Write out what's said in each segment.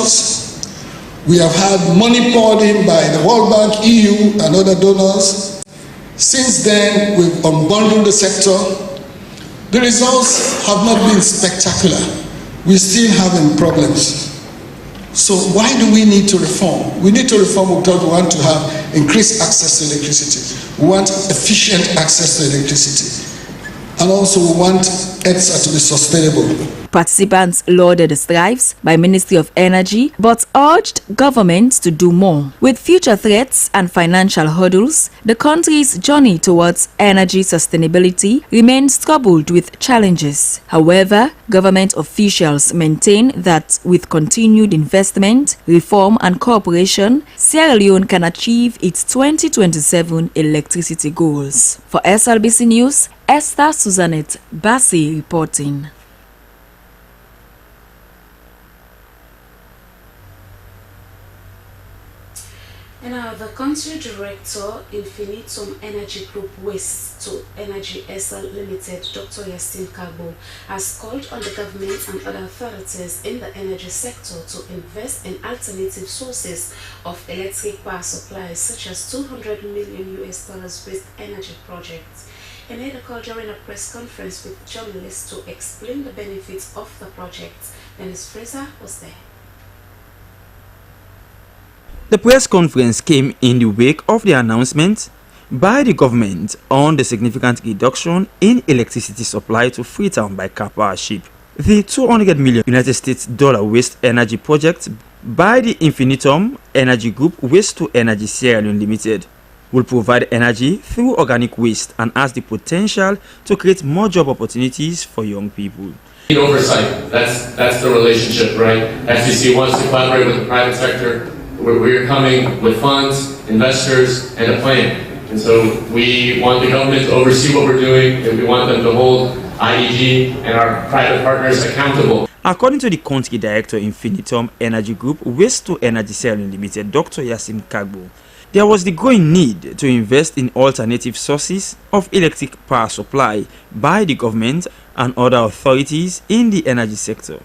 resources. We have had money poured in by the World Bank, EU, and other donors. Since then, we've unbundled the sector. The results have not been spectacular. We're still having problems. So why do we need to reform? We need to reform because we want to have increased access to electricity. We want efficient access to electricity. And also we want ETSA to be sustainable. Participants lauded the strives by Ministry of Energy but urged governments to do more. With future threats and financial hurdles, the country's journey towards energy sustainability remains troubled with challenges. However, government officials maintain that with continued investment, reform and cooperation, Sierra Leone can achieve its 2027 electricity goals. For SLBC News, Esther Suzanette Bassi reporting. And the country director, Infinitum Energy Group Waste to Energy SL Limited, Dr. Yasin Kagbo, has called on the government and other authorities in the energy sector to invest in alternative sources of electric power supplies, such as $200 million waste energy projects. He made a call during a press conference with journalists to explain the benefits of the project. Dennis Fraser was there. The press conference came in the wake of the announcement by the government on the significant reduction in electricity supply to Freetown by car power ship. The $200 million United States waste energy project by the Infinitum Energy Group Waste to Energy Sierra Leone Limited will provide energy through organic waste and has the potential to create more job opportunities for young people. Oversight, that's the relationship, right? FCC wants to collaborate with the private sector. We're coming with funds, investors, and a plan. And so we want the government to oversee what we're doing, and we want them to hold IEG and our private partners accountable. According to the country director Infinitum Energy Group Waste to Energy Sierra Leone Limited, Dr. Yasin Kagbo, there was the growing need to invest in alternative sources of electric power supply by the government and other authorities in the energy sector.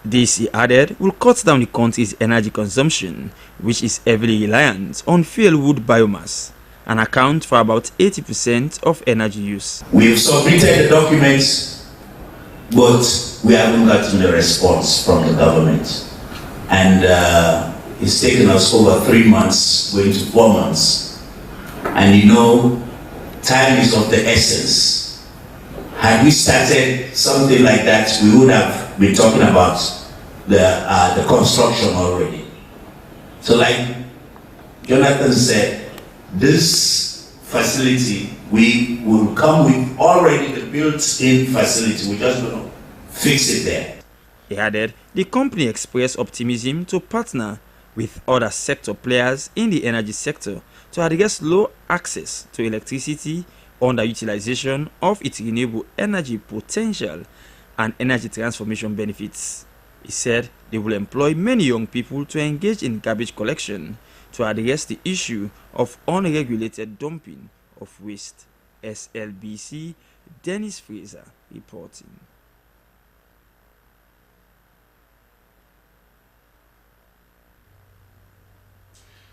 This, he added, will cut down the country's energy consumption, which is heavily reliant on fuelwood biomass, and account for about 80% of energy use. We've submitted the documents, but we haven't gotten the response from the government. And it's taken us over 3 months, going to 4 months. And you know, time is of the essence. Had we started something like that, we would have been talking about the construction already. So like Jonathan said, this facility, we will come with already the built-in facility. We're just going to fix it there. He added, the company expressed optimism to partner with other sector players in the energy sector to address low access to electricity, underutilization of its renewable energy potential, and energy transformation benefits. He said they will employ many young people to engage in garbage collection to address the issue of unregulated dumping of waste. SLBC, Dennis Fraser reporting.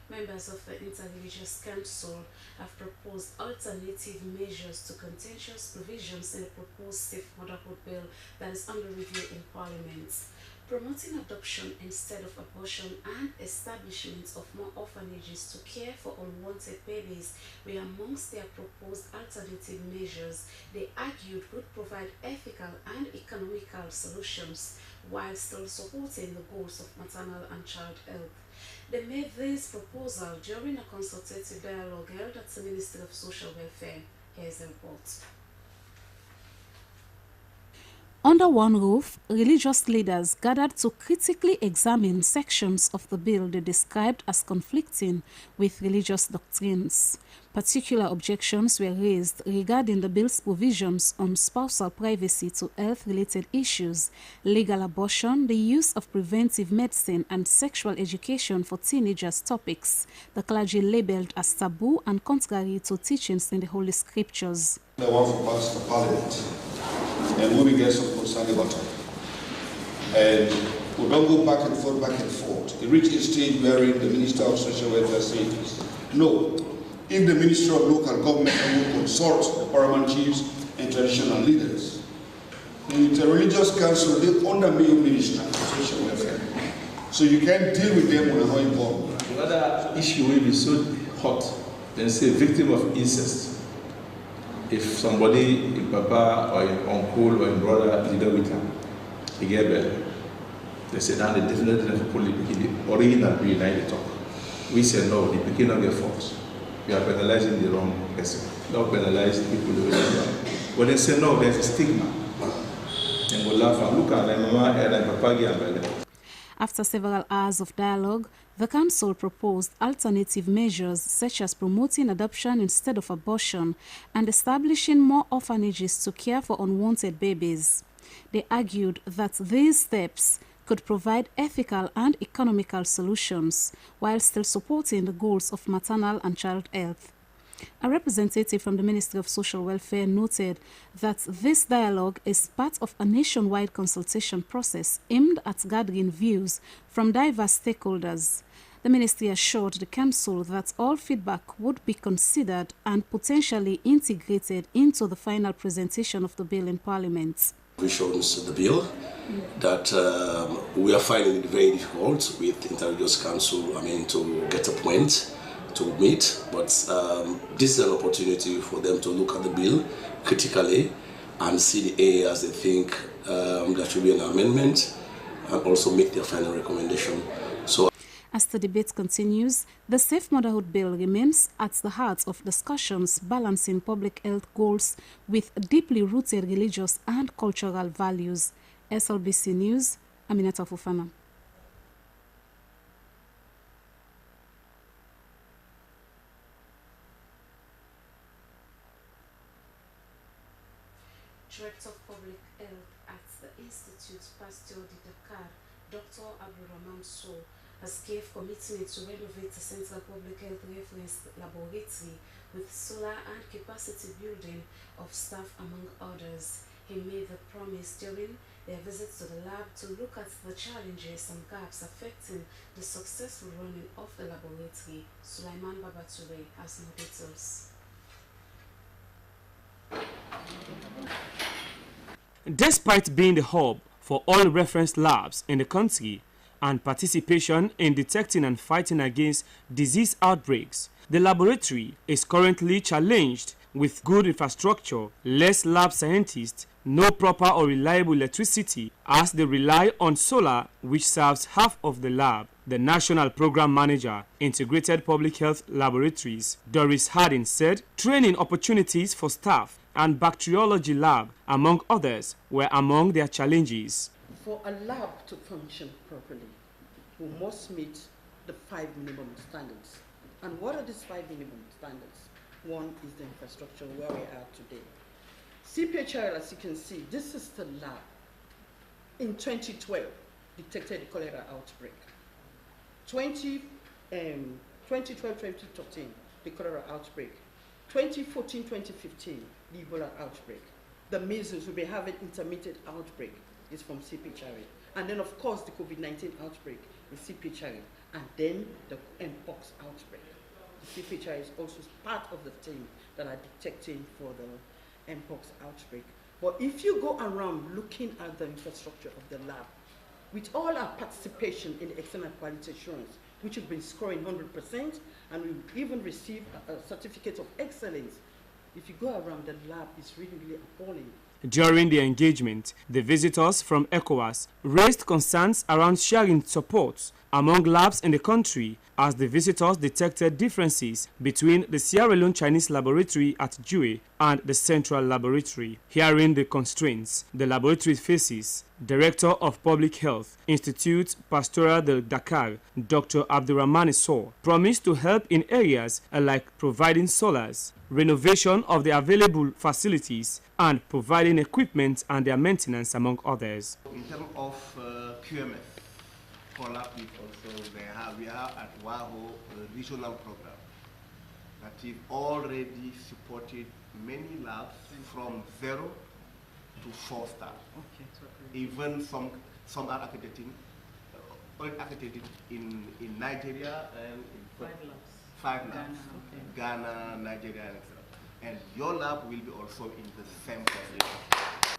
Members of the Interreligious Council have proposed alternative measures to contentious provisions in the proposed Safe Motherhood Bill that is under review in Parliament. Promoting adoption instead of abortion and establishment of more orphanages to care for unwanted babies were amongst their proposed alternative measures they argued would provide ethical and economical solutions while still supporting the goals of maternal and child health. They made this proposal during a consultative dialogue held at the Ministry of Social Welfare. Here's the report. Under one roof, religious leaders gathered to critically examine sections of the bill they described as conflicting with religious doctrines. Particular objections were raised regarding the bill's provisions on spousal privacy to health-related issues, legal abortion, the use of preventive medicine, and sexual education for teenagers topics the clergy labeled as taboo and contrary to teachings in the Holy Scriptures. The one for Parliament, and we will get some concern about it. And We don't go back and forth, back and forth. It reached a stage wherein the Minister of Social Welfare said, no, if the Minister of Local Government will consult the paramount chiefs and traditional leaders, the religious council, they under me Minister of Social Welfare. So you can't deal with them when they're not involved. The other issue will be so hot, then say victim of incest. If somebody, a papa or an uncle or a brother did with him, he get better. They say now they definitely have to pull the original reunite the talk. We say no, the beginning of your fault. We are penalizing the wrong person. Not penalizing people who are. But they say no, there's a stigma. And we'll laugh and look at my mama and my papa get better. After several hours of dialogue, the council proposed alternative measures such as promoting adoption instead of abortion and establishing more orphanages to care for unwanted babies. They argued that these steps could provide ethical and economical solutions while still supporting the goals of maternal and child health. A representative from the Ministry of Social Welfare noted that this dialogue is part of a nationwide consultation process aimed at gathering views from diverse stakeholders. The ministry assured the council that all feedback would be considered and potentially integrated into the final presentation of the bill in Parliament. Visions the bill that we are finding it very difficult with Inter-Religious Council, to get a point to meet, but this is an opportunity for them to look at the bill critically and see the areas they think there should be an amendment and also make their final recommendation. So, as the debate continues, the Safe Motherhood Bill remains at the heart of discussions balancing public health goals with deeply rooted religious and cultural values. Slbc News, Aminata Fofana. Director of Public Health at the Institute Pasteur de Dakar, Dr. Abdurrahman Sow, has gave commitment to renovate the Central Public Health Reference Laboratory with solar and capacity building of staff, among others. He made the promise during their visit to the lab to look at the challenges and gaps affecting the successful running of the laboratory. Sulaiman Babature has more details. Despite being the hub for all reference labs in the country and participation in detecting and fighting against disease outbreaks, the laboratory is currently challenged with good infrastructure, less lab scientists, no proper or reliable electricity as they rely on solar, which serves half of the lab. The National Program Manager, Integrated Public Health Laboratories, Doris Harding, said training opportunities for staff and bacteriology lab, among others, were among their challenges. For a lab to function properly, we must meet the 5 minimum standards. And what are these 5 minimum standards? One is the infrastructure where we are today. CPHR, as you can see, this is the lab. In 2012, detected the cholera outbreak. 2012-2013, the cholera outbreak. 2014-2015, the Ebola outbreak. The measles, we'll be having intermittent outbreak, is from CPHR. And then, of course, the COVID-19 outbreak is CPHR. And then the Mpox outbreak. The CPHR is also part of the team that are detecting for the Mpox outbreak. But if you go around looking at the infrastructure of the lab, with all our participation in the external quality assurance, which have been scoring 100%, and we even received a certificate of excellence. If you go around, the lab is really, really appalling. During the engagement, the visitors from ECOWAS raised concerns around sharing support among labs in the country as the visitors detected differences between the Sierra Leone Chinese laboratory at Jue and the Central Laboratory. Hearing the constraints the laboratory faces, Director of Public Health, Institute Pasteur de Dakar, Dr. Abdurrahman Sow, promised to help in areas like providing solars, renovation of the available facilities, and providing equipment and their maintenance, among others. In terms of QMF, collab with also we have at WAHO a regional program that we've already supported many labs from 0 to 4 star. Okay. Even some are accrediting already accredited in Nigeria and in 5 labs. Ghana, Nigeria, etc. And your lab will be also in the same position.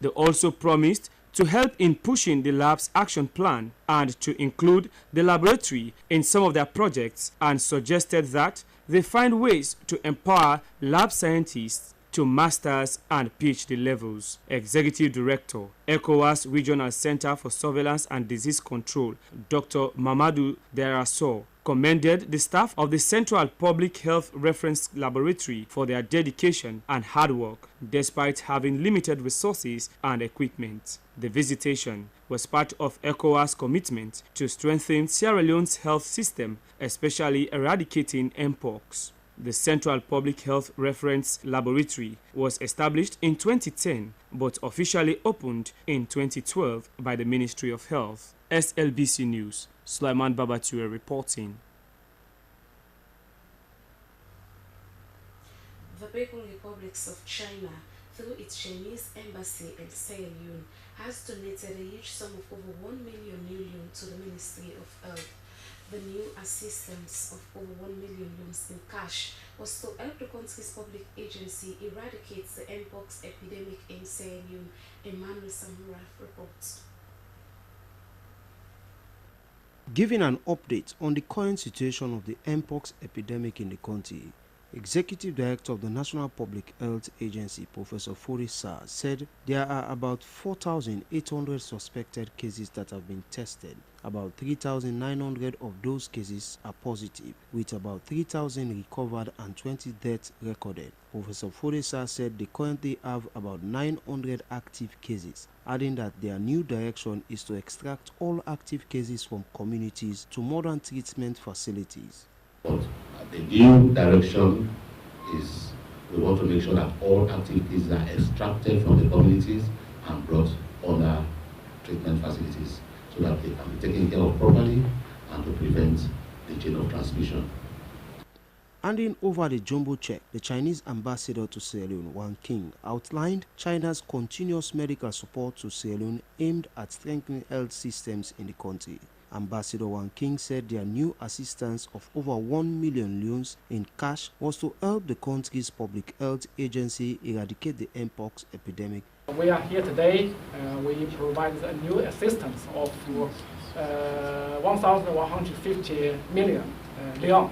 They also promised to help in pushing the lab's action plan and to include the laboratory in some of their projects, and suggested that they find ways to empower lab scientists to masters and PhD levels. Executive Director, ECOWAS Regional Center for Surveillance and Disease Control, Dr. Mamadou Derasso, commended the staff of the Central Public Health Reference Laboratory for their dedication and hard work, despite having limited resources and equipment. The visitation was part of ECOWAS' commitment to strengthen Sierra Leone's health system, especially eradicating mpox. The Central Public Health Reference Laboratory was established in 2010 but officially opened in 2012 by the Ministry of Health. SLBC News, Sulaiman Babature reporting. The People's Republic of China, through its Chinese embassy in Sierra Leone, has donated a huge sum of over 1 million yuan to the Ministry of Health. The new assistance of over 1 million yuan in cash was to help the country's public agency eradicate the mpox epidemic in Sierra Leone. Emmanuel Samura reports. Giving an update on the current situation of the mpox epidemic in the country, Executive Director of the National Public Health Agency, Professor Forisa, said there are about 4,800 suspected cases that have been tested. About 3,900 of those cases are positive, with about 3,000 recovered and 20 deaths recorded. Professor Forisa said they currently have about 900 active cases, adding that their new direction is to extract all active cases from communities to modern treatment facilities. The new direction is we want to make sure that all activities are extracted from the communities and brought under treatment facilities so that they can be taken care of properly and to prevent the chain of transmission. Handing over the jumbo check, the Chinese ambassador to Sierra Leone, Wang Qing, outlined China's continuous medical support to Sierra Leone aimed at strengthening health systems in the country. Ambassador Wang Qing said their new assistance of over 1 million yuan in cash was to help the country's public health agency eradicate the mpox epidemic. We are here today. We provide a new assistance of 1,150 million yuan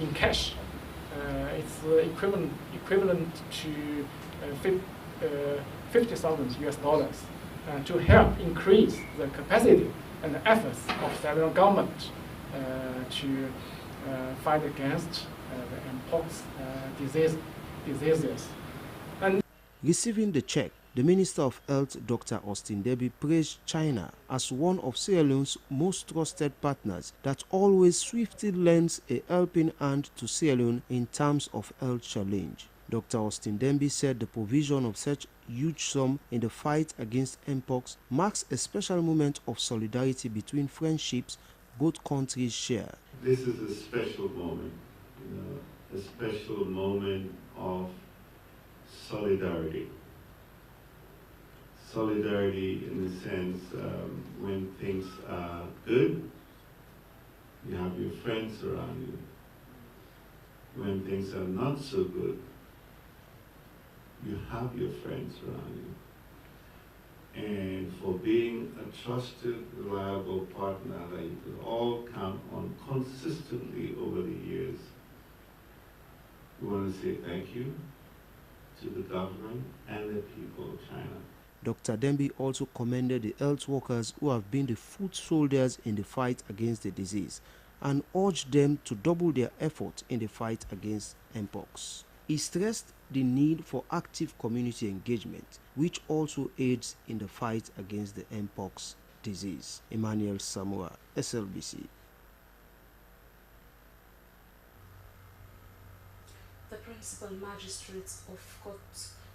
in cash. It's equivalent to $50,000 to help increase the capacity and the efforts of the Sierra Leone government to fight against the mpox diseases. And receiving the check, the Minister of Health, Dr. Austin Debbie, praised China as one of Sierra Leone's most trusted partners that always swiftly lends a helping hand to Sierra Leone in terms of health challenge. Dr. Austin Demby said the provision of such huge sum in the fight against mpox marks a special moment of solidarity between friendships both countries share. This is a special moment, a special moment of solidarity. Solidarity in the sense when things are good, you have your friends around you. When things are not so good, you have your friends around you. And for being a trusted, reliable partner that you could all count on consistently over the years, we want to say thank you to the government and the people of China. Dr. Demby also commended the health workers who have been the foot soldiers in the fight against the disease and urged them to double their effort in the fight against mpox. He stressed the need for active community engagement, which also aids in the fight against the mpox disease. Emmanuel Samura, SLBC. The principal magistrate of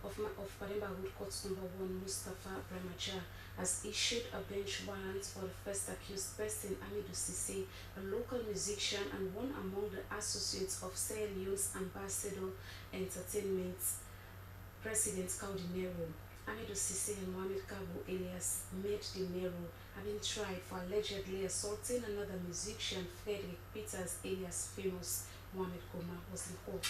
Kenema Court number 1, Mustafa Brahmacha, has issued a bench warrant for the first accused person, Amidou Cissé, a local musician and one among the associates of Sierra Leone's Ambassador Entertainment, President Caudinero. Amidou Cissé and Mohamed Kabo Elias made the Nero having tried for allegedly assaulting another musician, Frederick Peters, alias famous Mohamed Koma, was in court.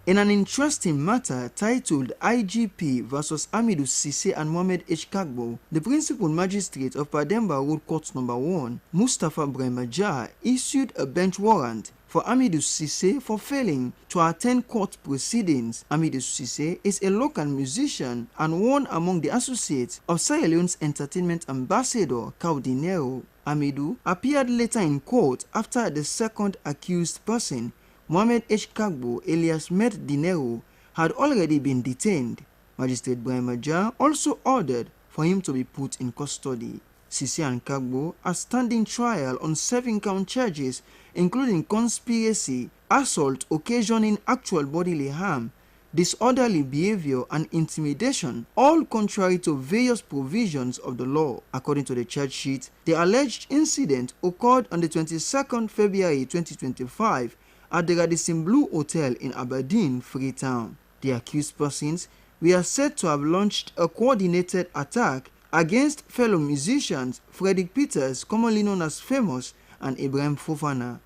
In an interesting matter titled IGP versus Amidou Cissé and Mohamed H. Kagbo, the principal magistrate of Pademba Road Court No. 1, Mustapha Bremaja, issued a bench warrant for Amidou Cissé for failing to attend court proceedings. Amidou Cissé is a local musician and one among the associates of Sierra Leone's entertainment ambassador, Caudinero. Amidou appeared later in court after the second accused person, Mohamed H. Kagbo, alias Med Dinero, had already been detained. Magistrate Bremaja also ordered for him to be put in custody. Cissé and Kagbo are standing trial on 7-count charges, including conspiracy, assault occasioning actual bodily harm, disorderly behavior, and intimidation, all contrary to various provisions of the law. According to the charge sheet, the alleged incident occurred on the 22nd February 2025 at the Radisson Blue Hotel in Aberdeen, Freetown. The accused persons were said to have launched a coordinated attack against fellow musicians Frederick Peters, commonly known as Famous, and Ibrahim Fofana.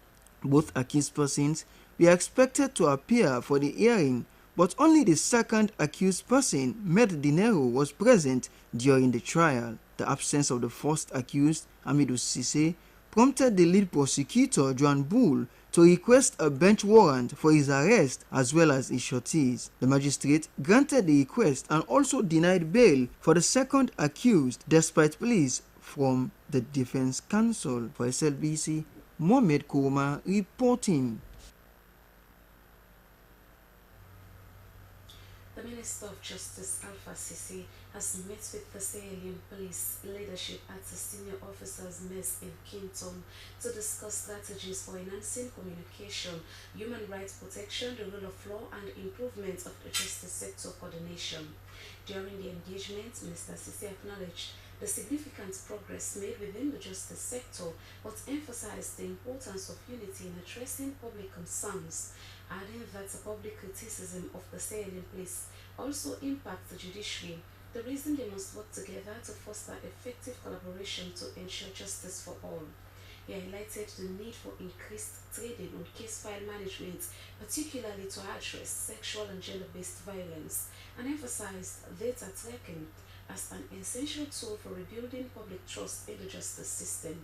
Both accused persons were expected to appear for the hearing, but only the second accused person, Med Dinero, was present during the trial. The absence of the first accused, Amidou Cissé, prompted the lead prosecutor, Joan Bull, to request a bench warrant for his arrest as well as his sureties. The magistrate granted the request and also denied bail for the second accused despite pleas from the defense counsel. For Slbc, Mohamed Koma reporting. The Minister of Justice, Alpha Sisi, has met with the Sierra Leone Police leadership at the senior officers' mess in Kington to discuss strategies for enhancing communication, human rights protection, the rule of law, and improvement of the justice sector coordination. During the engagement, Minister Sisi acknowledged the significant progress made within the justice sector, but emphasized the importance of unity in addressing public concerns, adding that the public criticism of the Sierra Leone Police also impacts the judiciary. The reason they must work together to foster effective collaboration to ensure justice for all. He highlighted the need for increased training on case file management, particularly to address sexual and gender-based violence, and emphasized data tracking as an essential tool for rebuilding public trust in the justice system.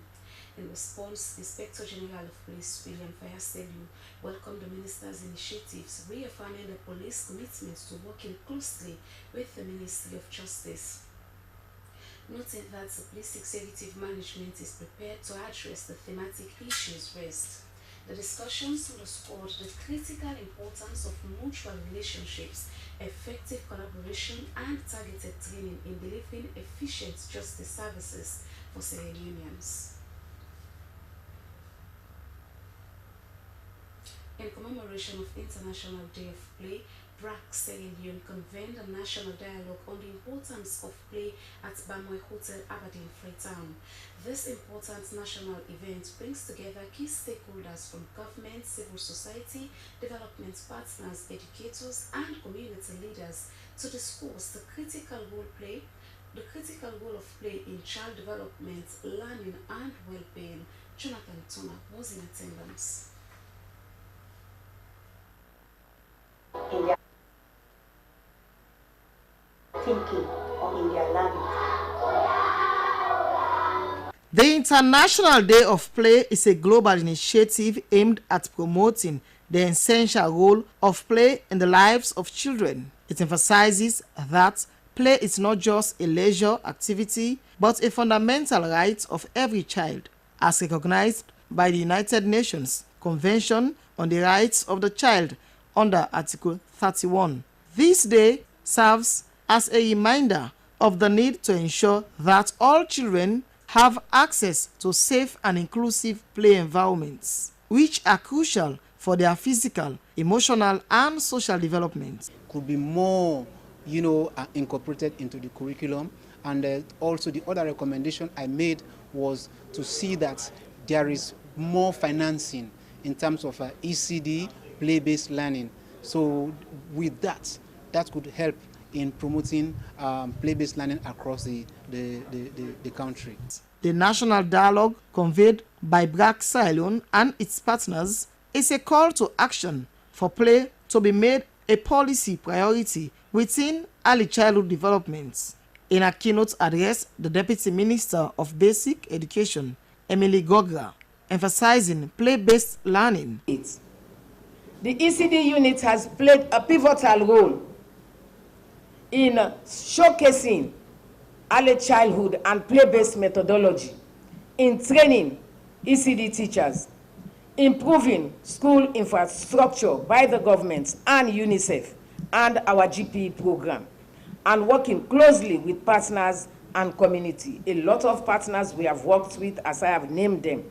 In response, Inspector General of Police William Fayastelu welcomed the minister's initiatives, reaffirming the police commitment to working closely with the Ministry of Justice, noting that the police executive management is prepared to address the thematic issues raised. The discussions underscored the critical importance of mutual relationships, effective collaboration, and targeted training in delivering efficient justice services for Sierra Leoneans. In commemoration of International Day of Play, BRAC Sierra Leone convened a national dialogue on the importance of play at Bamwe Hotel, Aberdeen, Freetown. This important national event brings together key stakeholders from government, civil society, development partners, educators, and community leaders to discuss the critical role of play in child development, learning, and well-being. Jonathan Tuna was in attendance. In their thinking or in their learning. The International Day of Play is a global initiative aimed at promoting the essential role of play in the lives of children. It emphasizes that play is not just a leisure activity, but a fundamental right of every child, as recognized by the United Nations Convention on the Rights of the Child under Article 31. This day serves as a reminder of the need to ensure that all children have access to safe and inclusive play environments, which are crucial for their physical, emotional, and social development. Could be more, incorporated into the curriculum. And also the other recommendation I made was to see that there is more financing in terms of ECD, play-based learning. So with that could help in promoting play-based learning across the country. The national dialogue conveyed by Black Sierra Leone and its partners is a call to action for play to be made a policy priority within early childhood development. In a keynote address, the Deputy Minister of Basic Education, Emily Gogra, emphasizing play-based learning. The ECD unit has played a pivotal role in showcasing early childhood and play-based methodology, in training ECD teachers, improving school infrastructure by the government and UNICEF and our GP program, and working closely with partners and community. A lot of partners we have worked with, as I have named them,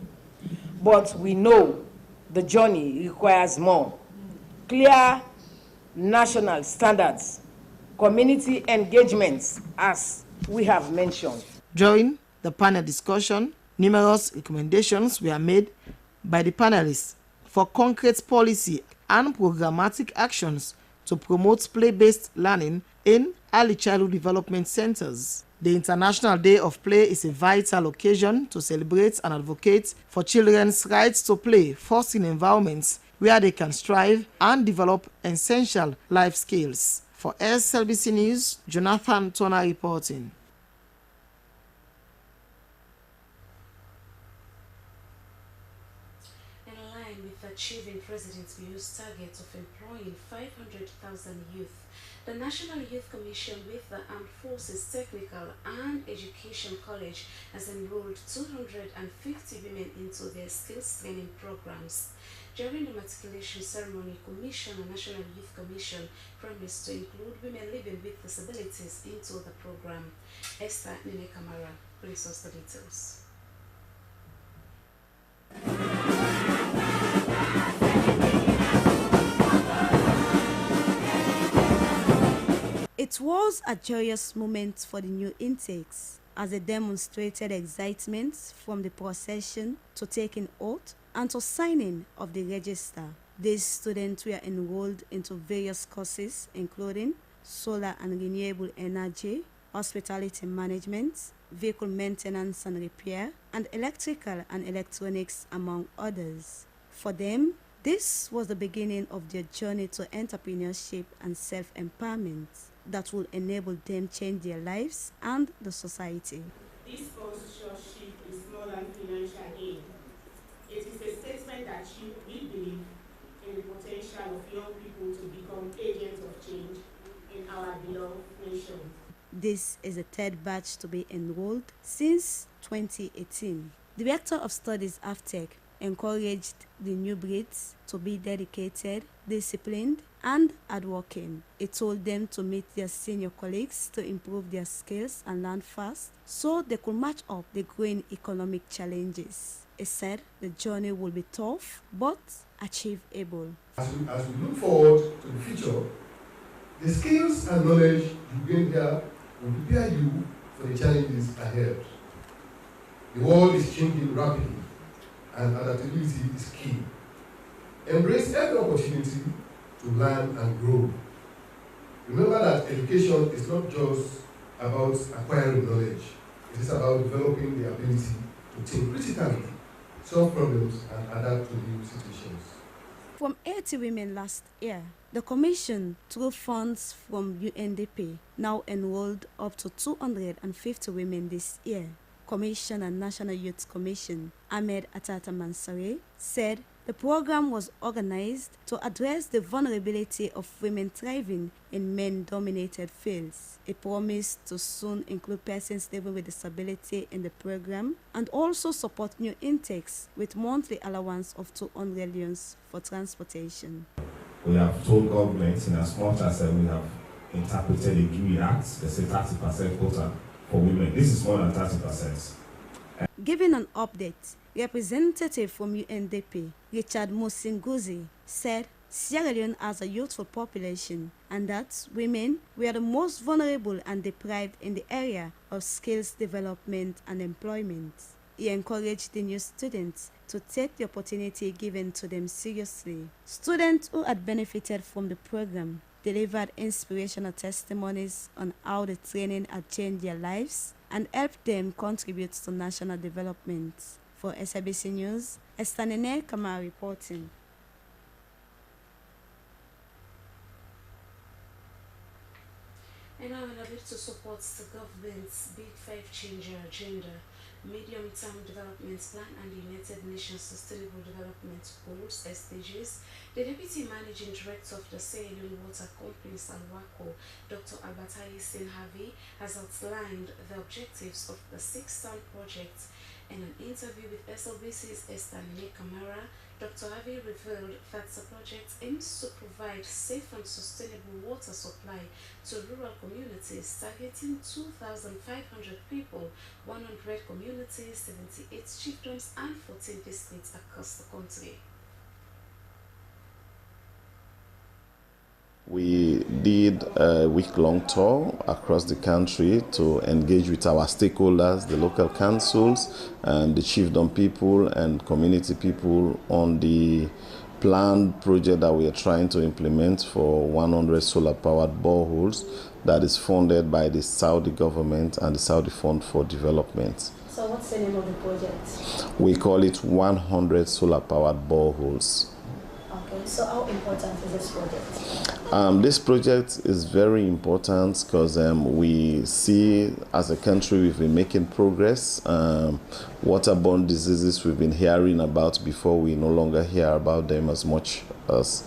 but we know the journey requires more. Clear national standards, community engagements, as we have mentioned. During the panel discussion, numerous recommendations were made by the panelists for concrete policy and programmatic actions to promote play-based learning in early childhood development centers. The International Day of Play is a vital occasion to celebrate and advocate for children's rights to play, fostering environments where they can strive and develop essential life skills. For SLBC News, Jonathan Turner reporting. In line with achieving President Biyu's target of employing 500,000 youth, the National Youth Commission with the Armed Forces Technical and Education College has enrolled 250 women into their skills training programs. During the matriculation ceremony, Commission and National Youth Commission promised to include women living with disabilities into the program. Esther Nene Kamara brings us the details. It was a joyous moment for the new intakes as they demonstrated excitement from the procession to taking oath and to signing of the register. These students were enrolled into various courses including solar and renewable energy, hospitality management, vehicle maintenance and repair, and electrical and electronics, among others. For them, this was the beginning of their journey to entrepreneurship and self-empowerment that will enable them change their lives and the society. This sponsorship is more than financial aid. It is a statement that we believe in the potential of young people to become agents of change in our beloved nation. This is the third batch to be enrolled since 2018. The Director of Studies AFTEC encouraged the new breeds to be dedicated, disciplined, and hardworking. It told them to meet their senior colleagues to improve their skills and learn fast so they could match up the growing economic challenges. It said the journey will be tough but achievable. As we look forward to the future, the skills and knowledge you gain here will prepare you for the challenges ahead. The world is changing rapidly and adaptability is key. Embrace every opportunity to learn and grow. Remember that education is not just about acquiring knowledge. It is about developing the ability to think critically, solve problems, and adapt to new situations. From 80 women last year, the Commission, through funds from UNDP, now enrolled up to 250 women this year. Commission and National Youth Commission, Ahmed Atata Mansari, said the program was organized to address the vulnerability of women thriving in men-dominated fields. It promised to soon include persons living with disability in the program and also support new intakes with monthly allowance of 200 yuans for transportation. We have told governments in as much as we have interpreted the GUI Act, they say 30% quota for women. This is more than 30%. Giving an update, representative from UNDP, Richard Musinguzi, said Sierra Leone has a youthful population and that women were the most vulnerable and deprived in the area of skills development and employment. He encouraged the new students to take the opportunity given to them seriously. Students who had benefited from the program delivered inspirational testimonies on how the training had changed their lives and helped them contribute to national development. For SLBC News, Kenema reporting. And now, in a bid to support the government's Big Five Changer agenda, Medium-Term Development Plan and the United Nations Sustainable Development Goals (SDGs), the Deputy Managing Director of the Sierra Leone Water Company, Salwako, Dr. Albertai Senhavi, has outlined the objectives of the 6-town project. In an interview with SLBC's Kenema, Dr. Avi revealed that the project aims to provide safe and sustainable water supply to rural communities, targeting 2,500 people, 100 communities, 78 chiefdoms, and 14 districts across the country. We did a week-long tour across the country to engage with our stakeholders, the local councils, and the chiefdom people and community people on the planned project that we are trying to implement for 100 solar-powered boreholes that is funded by the Saudi government and the Saudi Fund for Development. So what's the name of the project? We call it 100 solar-powered boreholes. Okay, so how important is this project? This project is very important because we see as a country we've been making progress. Waterborne diseases we've been hearing about before, we no longer hear about them as much as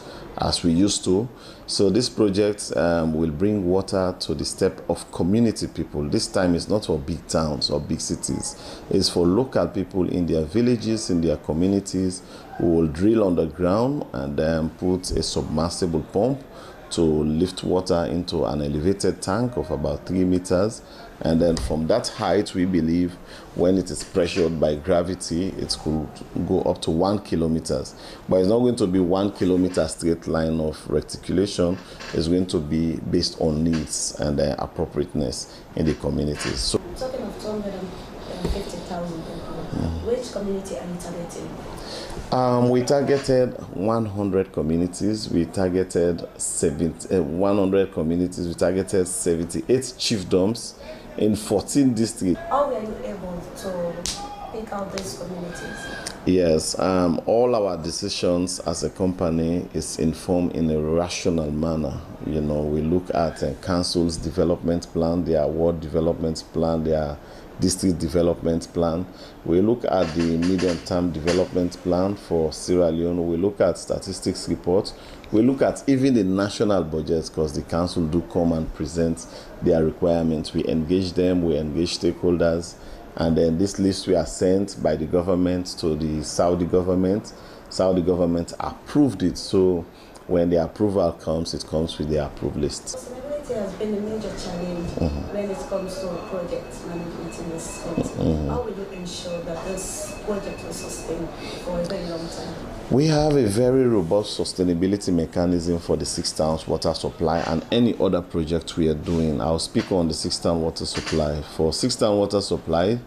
we used to. So this project will bring water to the step of community people. This time it's not for big towns or big cities. It's for local people in their villages, in their communities, who will drill underground and then put a submersible pump to lift water into an elevated tank of about 3 meters. And then from that height, we believe when it is pressured by gravity, it could go up to 1 kilometer. But it's not going to be 1 kilometer straight line of reticulation. It's going to be based on needs and appropriateness in the communities. So, Talking of 250,000 people, which community are you targeting? We targeted 100 communities. We targeted 100 communities. We targeted 78 chiefdoms in 14 districts. How were you able to pick out these communities? Yes, all our decisions as a company is informed in a rational manner. You know, we look at council's development plan, their ward development plan, their district development plan. We look at the medium-term development plan for Sierra Leone. We look at statistics reports. We look at even the national budgets because the council do come and present their requirements. We engage them, we engage stakeholders, and then this list we are sent by the government to the Saudi government. Saudi government approved it, so when the approval comes, it comes with the approved list. Has been a major challenge when it comes to project management in this country. How will you ensure that this project will sustain for a very long time? We have a very robust sustainability mechanism for the 6 towns water supply and any other project we are doing. I'll speak on the 6 town water supply. For 6 town water supply,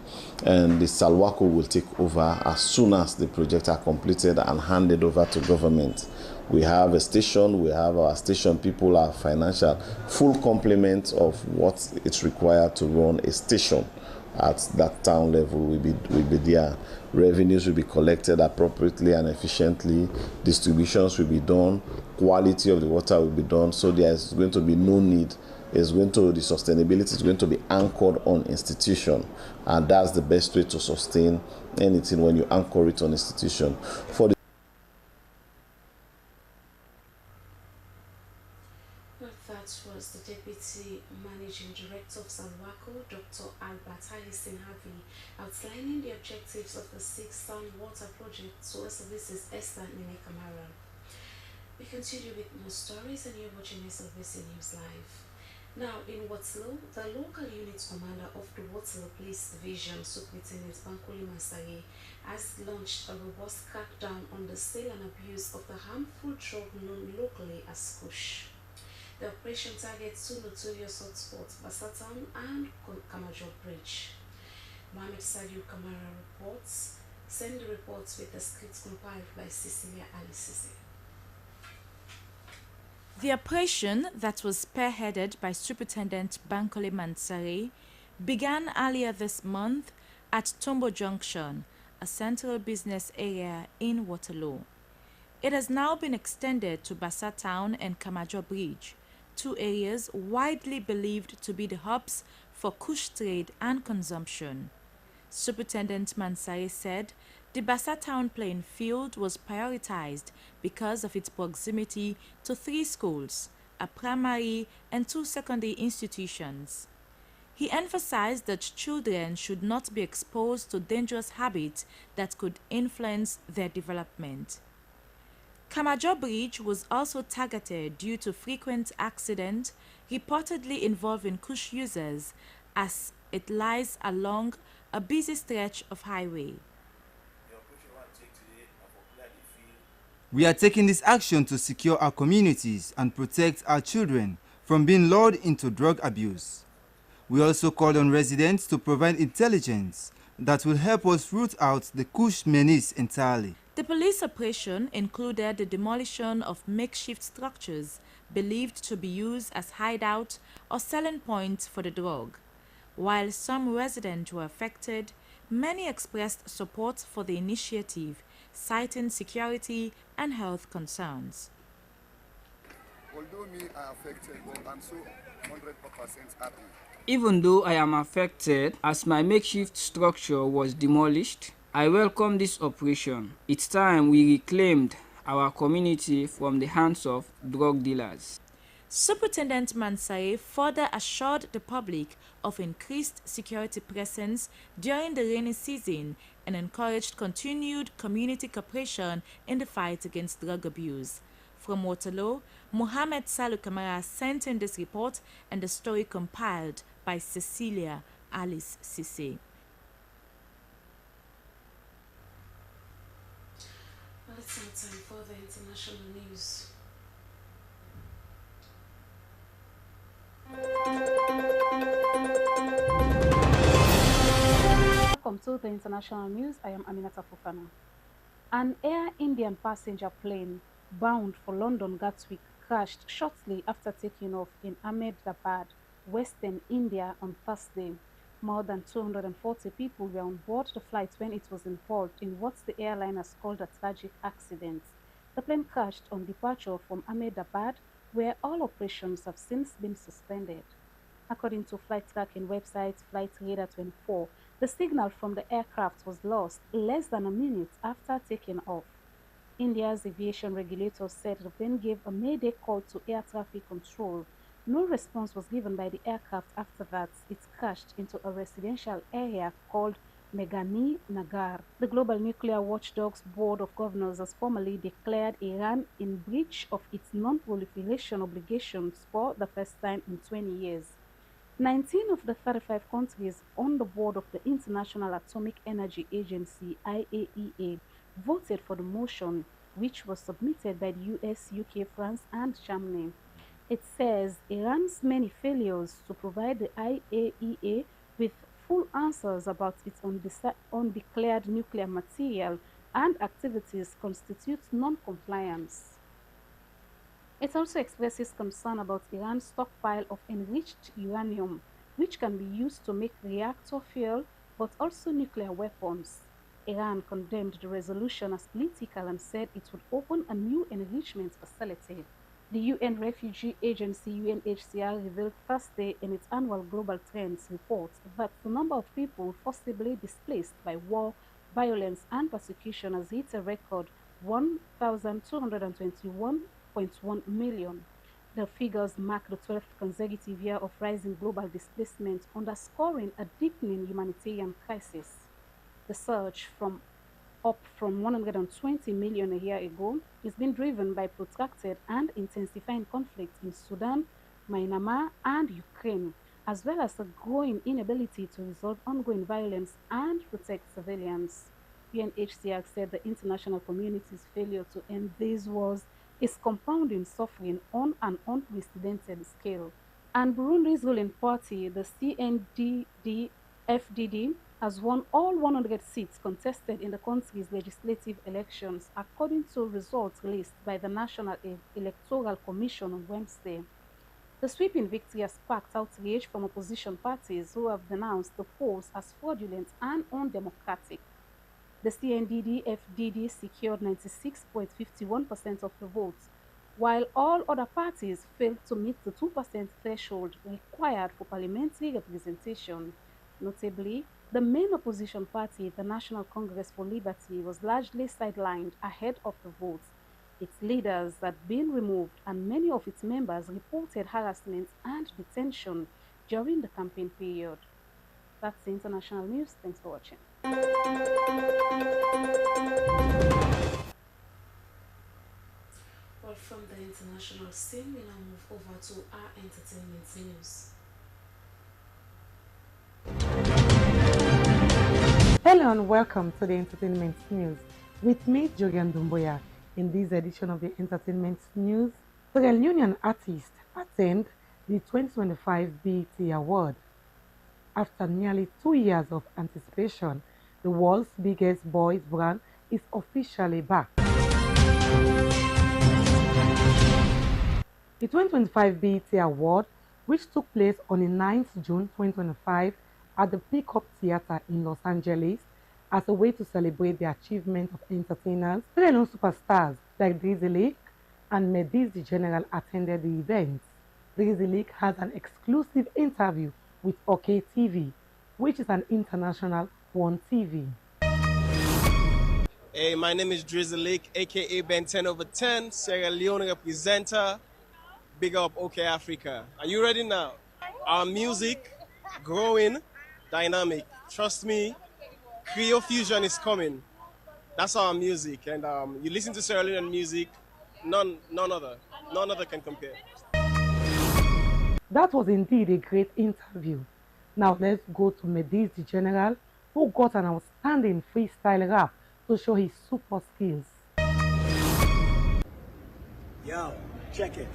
and the Salwako will take over as soon as the projects are completed and handed over to government. We have a station, we have our station people, our financial, full complement of what it's required to run a station at that town level will be there. Revenues will be collected appropriately and efficiently. Distributions will be done. Quality of the water will be done. So there's going to be no need. The sustainability is going to be anchored on institution. And that's the best way to sustain anything when you anchor it on institution. For the That was the Deputy Managing Director of Salwako, Dr. Albertai Senhavi, outlining the objectives of the 6-town water project to SLBC's Kenema. We continue with more stories, and you're watching SLBC News Live. Now, in Watslow, the local unit commander of the Watslow Police Division, Superintendent Bankole Masaye, has launched a robust crackdown on the sale and abuse of the harmful drug known locally as kush. The operation targets 2 notorious hotspots, Basatan and Kamajo Bridge. Mohamed Sadio Kamara reports. Send the reports with the scripts compiled by Cecilia Alisisi. The operation, that was spearheaded by Superintendent Bankole Mansare, began earlier this month at Tombo Junction, a central business area in Waterloo. It has now been extended to Bassa Town and Kamajo Bridge, two areas widely believed to be the hubs for kush trade and consumption. Superintendent Mansare said the Bassa Town playing field was prioritized because of its proximity to 3 schools, a primary and 2 secondary institutions. He emphasized that children should not be exposed to dangerous habits that could influence their development. Kamajo Bridge was also targeted due to frequent accidents reportedly involving kush users as it lies along a busy stretch of highway. We are taking this action to secure our communities and protect our children from being lured into drug abuse. We also called on residents to provide intelligence that will help us root out the kush menace entirely. The police operation included the demolition of makeshift structures believed to be used as hideout or selling points for the drug. While some residents were affected, many expressed support for the initiative, citing security and health concerns. Although me are affected, but I'm so 100% happy. Even though I am affected as my makeshift structure was demolished, I welcome this operation. It's time we reclaimed our community from the hands of drug dealers. Superintendent Mansare further assured the public of increased security presence during the rainy season and encouraged continued community cooperation in the fight against drug abuse. From Waterloo, Mohamed Salu Kamara sent in this report and the story compiled by Cecilia Alice Sisse. Well, it's now time for the international news. Welcome to the international news. I am Aminata Fofana. An Air Indian passenger plane bound for London Gatwick crashed shortly after taking off in Ahmedabad, Western India on Thursday. More than 240 people were on board the flight when it was involved in what the airline has called a tragic accident. The plane crashed on departure from Ahmedabad, where all operations have since been suspended. According to flight tracking website Flight Radar 24, the signal from the aircraft was lost less than a minute after taking off. India's aviation regulator said the plane gave a mayday call to air traffic control. No response was given by the aircraft after that. It crashed into a residential area called Meghani Nagar. The Global Nuclear Watchdog's Board of Governors has formally declared Iran in breach of its non-proliferation obligations for the first time in 20 years. 19 of the 35 countries on the board of the International Atomic Energy Agency (IAEA) voted for the motion, which was submitted by the US, UK, France, and Germany. It says Iran's many failures to provide the IAEA with full answers about its undeclared nuclear material and activities constitutes non-compliance. It also expresses concern about Iran's stockpile of enriched uranium, which can be used to make reactor fuel but also nuclear weapons. Iran condemned the resolution as political and said it would open a new enrichment facility. The UN Refugee Agency UNHCR revealed Thursday in its annual Global Trends report that the number of people forcibly displaced by war, violence, and persecution has hit a record 1,221.1 million. The figures mark the 12th consecutive year of rising global displacement, underscoring a deepening humanitarian crisis. The surge up from 120 million a year ago is being driven by protracted and intensifying conflict in Sudan, Myanmar, and Ukraine, as well as a growing inability to resolve ongoing violence and protect civilians. UNHCR said the international community's failure to end these wars is compounding suffering on an unprecedented scale. And Burundi's ruling party, the CNDD-FDD, has won all 100 seats contested in the country's legislative elections, according to results released by the National Electoral Commission on Wednesday. The sweeping victory has sparked outrage from opposition parties who have denounced the polls as fraudulent and undemocratic. The CNDD-FDD secured 96.51% of the votes, while all other parties failed to meet the 2% threshold required for parliamentary representation. Notably, the main opposition party, the National Congress for Liberty, was largely sidelined ahead of the votes. Its leaders had been removed, and many of its members reported harassment and detention during the campaign period. That's the international news. Thanks for watching. Well, from the international scene, we now move over to our entertainment news. Hello and welcome to the entertainment news with me, Julian Dumboya. In this edition of the entertainment news, Sierra Leonean artists attend the 2025 BET Award. After nearly 2 years of anticipation, the world's biggest boys brand is officially back. The 2025 BET Award, which took place on the 9th June 2025 at the Peacock Theatre in Los Angeles, as a way to celebrate the achievement of entertainers, Sierra Leone superstars like Drizzy Lake and Medis the General attended the event. Drizzy Lake has an exclusive interview with OK TV, which is an international One TV. Hey, my name is Drizzy Lake, aka Ben 10/10, Sierra Leone representer. Big up OK Africa. Are you ready now? Our music, growing, dynamic. Trust me, Creole fusion is coming. That's our music, and you listen to Sierra Leonean music, none other can compare. That was indeed a great interview. Now let's go to Medis the General, who got an outstanding freestyle rap to show his super skills. Yo, check it.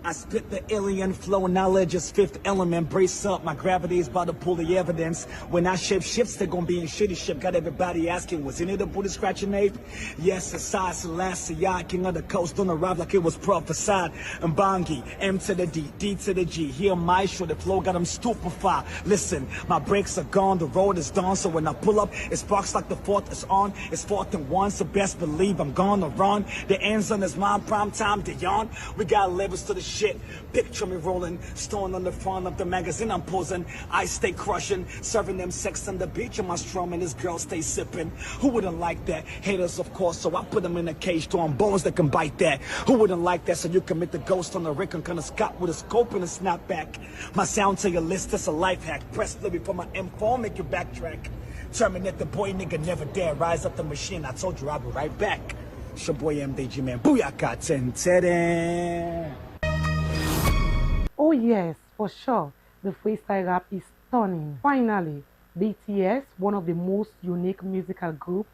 I spit the alien flow, knowledge is fifth element. Brace up, my gravity is about to pull the evidence. When I shape ships, they're gonna be in shitty ship. Got everybody asking, was any of the Buddha scratching ape? Yes, aside Selassie, king of the coast, don't arrive like it was prophesied. Mbangi, M to the D, D to the G. Here maestro, the flow got them stupefied. Listen, my brakes are gone, the road is done. So when I pull up, it sparks like the fourth is on. It's 4th and 1, so best believe I'm gonna run. The ends on his mind, prime time to yawn. We got levels to the shit. Picture me rolling, stone on the front of the magazine I'm posing. I stay crushing, serving them sex on the beach and my strum and this girl stay sipping. Who wouldn't like that? Haters, of course, so I put them in a cage, throwing bones that can bite that. Who wouldn't like that? So you commit the ghost on the Rick and kind of Scott with a scope and a snapback. My sound to your list, that's a life hack. Press Libby for my M4, make you backtrack. Terminate the boy, nigga, never dare rise up the machine. I told you I'll be right back. It's your boy MDG, man. Booyaka 10. Oh yes, for sure, the freestyle rap is stunning. Finally, BTS, one of the most unique musical groups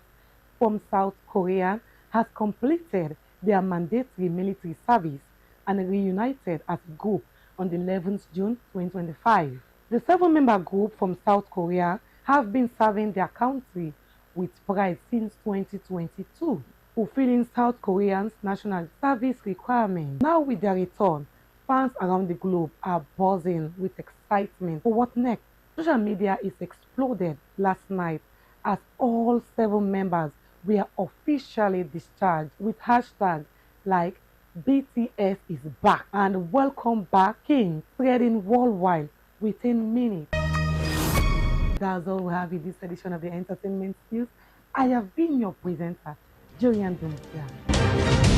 from South Korea, has completed their mandatory military service and reunited as a group on the 11th June 2025. The 7-member group from South Korea have been serving their country with pride since 2022, fulfilling South Koreans' national service requirements. Now with their return, fans around the globe are buzzing with excitement for what next. Social media is exploded last night as all 7 members were officially discharged with hashtags like BTS is back and welcome back King, spreading worldwide within minutes. That's all we have in this edition of the Entertainment News. I have been your presenter, Julian Dumboya.